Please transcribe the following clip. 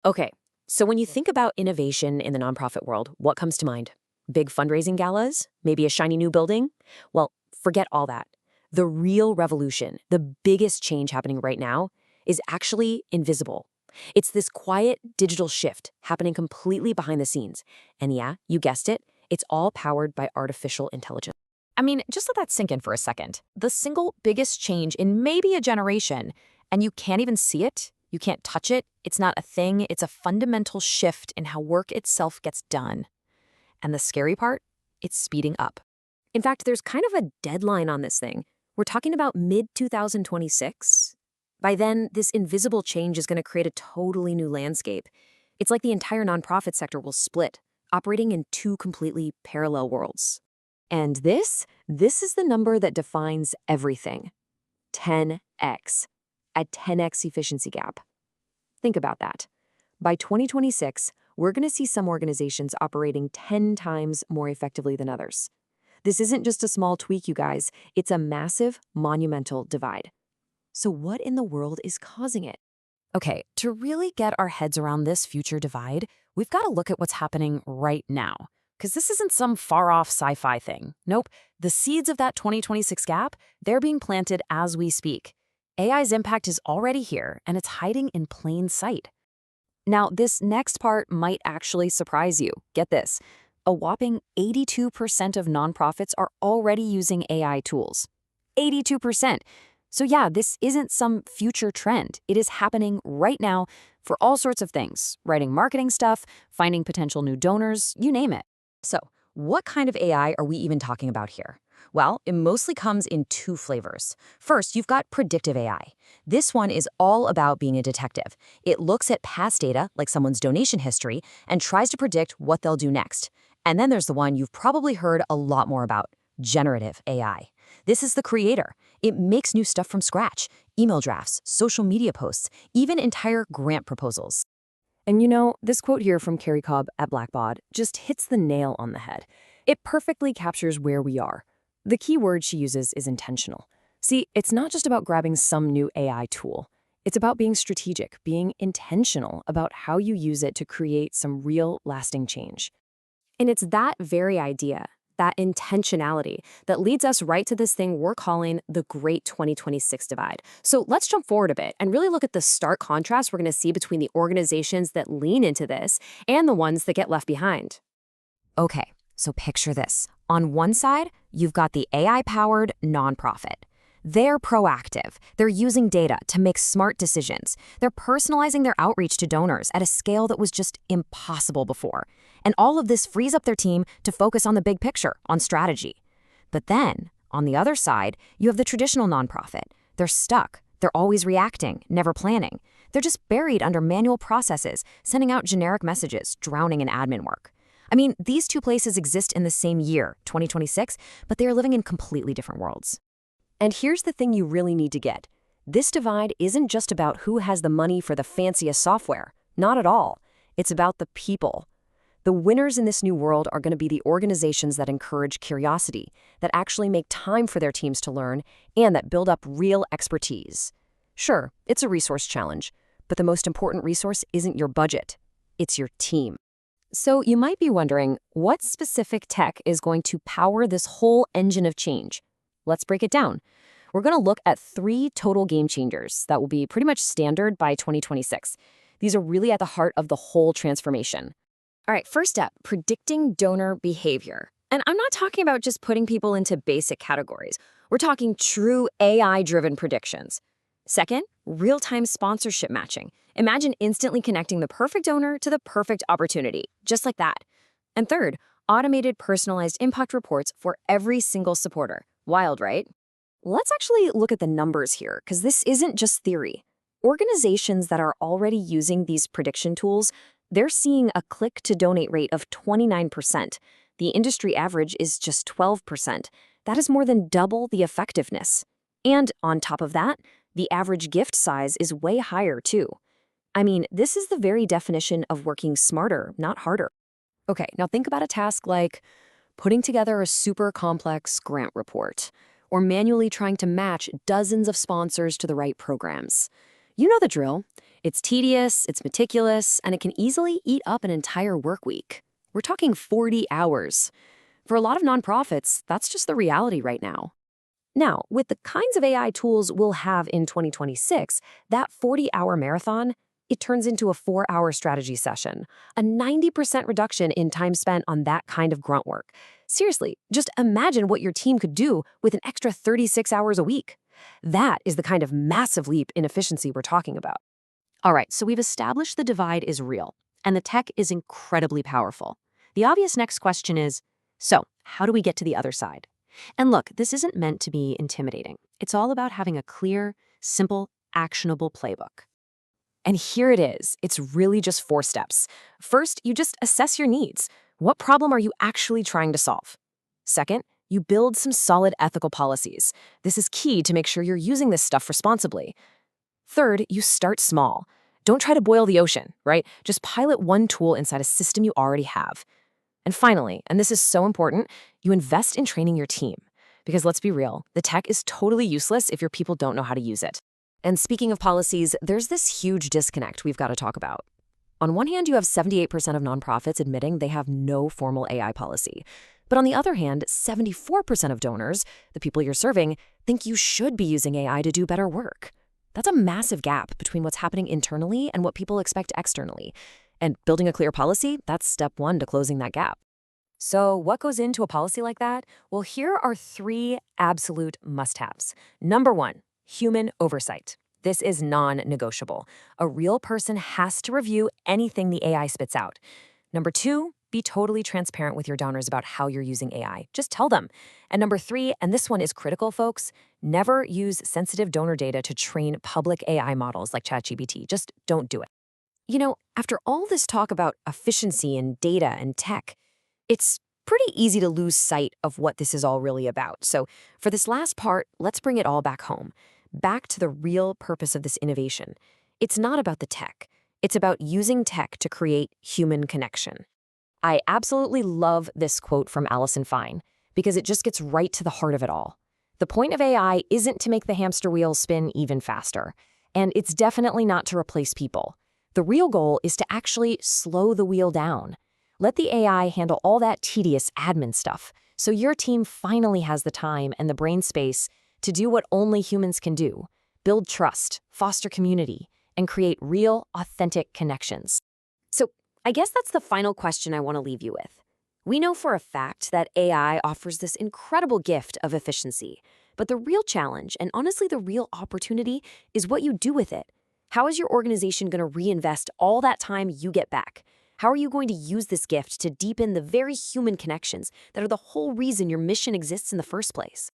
Okay, so when you think about innovation in the nonprofit world, what comes to mind? Big fundraising galas? Maybe a shiny new building? Well, forget all that. The real revolution, the biggest change happening right now, is actually invisible. It's this quiet digital shift happening completely behind the scenes. And yeah, you guessed it, it's all powered by artificial intelligence. I mean, just let that sink in for a second. The single biggest change in maybe a generation, and you can't even see it, you can't touch it, it's not a thing, it's a fundamental shift in how work itself gets done. And the scary part? It's speeding up. In fact, there's kind of a deadline on this thing. We're talking about mid-2026. By then, this invisible change is going to create a totally new landscape. It's like the entire nonprofit sector will split, operating in two completely parallel worlds. And this is the number that defines everything. 10x. A 10x efficiency gap. Think about that. By 2026, we're going to see some organizations operating 10 times more effectively than others. This isn't just a small tweak, you guys. It's a massive, monumental divide. So what in the world is causing it? Okay, to really get our heads around this future divide, we've got to look at what's happening right now. Because this isn't some far-off sci-fi thing. Nope, the seeds of that 2026 gap, they're being planted as we speak. AI's impact is already here, and it's hiding in plain sight. Now, this next part might actually surprise you. Get this. A whopping 82% of nonprofits are already using AI tools. 82%. So yeah, this isn't some future trend. It is happening right now for all sorts of things. Writing marketing stuff, finding potential new donors, you name it. So, what kind of AI are we even talking about here? Well, it mostly comes in two flavors. First, you've got predictive AI. This one is all about being a detective. It looks at past data, like someone's donation history, and tries to predict what they'll do next. And then there's the one you've probably heard a lot more about, generative AI. This is the creator. It makes new stuff from scratch, email drafts, social media posts, even entire grant proposals. And you know, this quote here from Carrie Cobb at Blackbaud just hits the nail on the head. It perfectly captures where we are. The key word she uses is intentional. See, it's not just about grabbing some new AI tool. It's about being strategic, being intentional about how you use it to create some real, lasting change. And it's that very idea, that intentionality, that leads us right to this thing we're calling the Great 2026 Divide. So let's jump forward a bit and really look at the stark contrast we're going to see between the organizations that lean into this and the ones that get left behind. Okay, so picture this. On one side, you've got the AI-powered nonprofit. They're proactive. They're using data to make smart decisions. They're personalizing their outreach to donors at a scale that was just impossible before. And all of this frees up their team to focus on the big picture, on strategy. But then, on the other side, you have the traditional nonprofit. They're stuck. They're always reacting, never planning. They're just buried under manual processes, sending out generic messages, drowning in admin work. I mean, these two places exist in the same year, 2026, but they are living in completely different worlds. And here's the thing you really need to get. This divide isn't just about who has the money for the fanciest software. Not at all. It's about the people. The winners in this new world are going to be the organizations that encourage curiosity, that actually make time for their teams to learn, and that build up real expertise. Sure, it's a resource challenge, but the most important resource isn't your budget. It's your team. So you might be wondering, what specific tech is going to power this whole engine of change? Let's break it down. We're going to look at 3 total game changers that will be pretty much standard by 2026. These are really at the heart of the whole transformation. All right, first up, predicting donor behavior. And I'm not talking about just putting people into basic categories. We're talking true AI-driven predictions. Second, real-time sponsorship matching. Imagine instantly connecting the perfect donor to the perfect opportunity, just like that. And third, automated personalized impact reports for every single supporter. Wild, right? Let's actually look at the numbers here, because this isn't just theory. Organizations that are already using these prediction tools, they're seeing a click-to-donate rate of 29%. The industry average is just 12%. That is more than double the effectiveness. And on top of that, the average gift size is way higher, too. I mean, this is the very definition of working smarter, not harder. Okay, now think about a task like putting together a super complex grant report, or manually trying to match dozens of sponsors to the right programs. You know the drill. It's tedious, it's meticulous, and it can easily eat up an entire work week. We're talking 40 hours. For a lot of nonprofits, that's just the reality right now. Now, with the kinds of AI tools we'll have in 2026, that 40-hour marathon, it turns into a 4-hour strategy session, a 90% reduction in time spent on that kind of grunt work. Seriously, just imagine what your team could do with an extra 36 hours a week. That is the kind of massive leap in efficiency we're talking about. All right, so we've established the divide is real, and the tech is incredibly powerful. The obvious next question is, so how do we get to the other side? And look, this isn't meant to be intimidating. It's all about having a clear, simple, actionable playbook. And here it is. It's really just 4 steps. First, you just assess your needs. What problem are you actually trying to solve? Second, you build some solid ethical policies. This is key to make sure you're using this stuff responsibly. Third, you start small. Don't try to boil the ocean, right? Just pilot one tool inside a system you already have. And finally, and this is so important, you invest in training your team. Because let's be real, the tech is totally useless if your people don't know how to use it. And speaking of policies, there's this huge disconnect we've got to talk about. On one hand, you have 78% of nonprofits admitting they have no formal AI policy. But on the other hand, 74% of donors, the people you're serving, think you should be using AI to do better work. That's a massive gap between what's happening internally and what people expect externally. And building a clear policy, that's step 1 to closing that gap. So what goes into a policy like that? Well, here are 3 absolute must-haves. Number 1, human oversight. This is non-negotiable. A real person has to review anything the AI spits out. Number 2, be totally transparent with your donors about how you're using AI. Just tell them. And number 3, and this one is critical, folks, never use sensitive donor data to train public AI models like ChatGPT. Just don't do it. You know, after all this talk about efficiency and data and tech, it's pretty easy to lose sight of what this is all really about. So for this last part, let's bring it all back home, back to the real purpose of this innovation. It's not about the tech. It's about using tech to create human connection. I absolutely love this quote from Alison Fine because it just gets right to the heart of it all. The point of AI isn't to make the hamster wheel spin even faster, and it's definitely not to replace people. The real goal is to actually slow the wheel down. Let the AI handle all that tedious admin stuff so your team finally has the time and the brain space to do what only humans can do: build trust, foster community, and create real, authentic connections. So I guess that's the final question I want to leave you with. We know for a fact that AI offers this incredible gift of efficiency, but the real challenge, and honestly the real opportunity, is what you do with it. How is your organization going to reinvest all that time you get back? How are you going to use this gift to deepen the very human connections that are the whole reason your mission exists in the first place?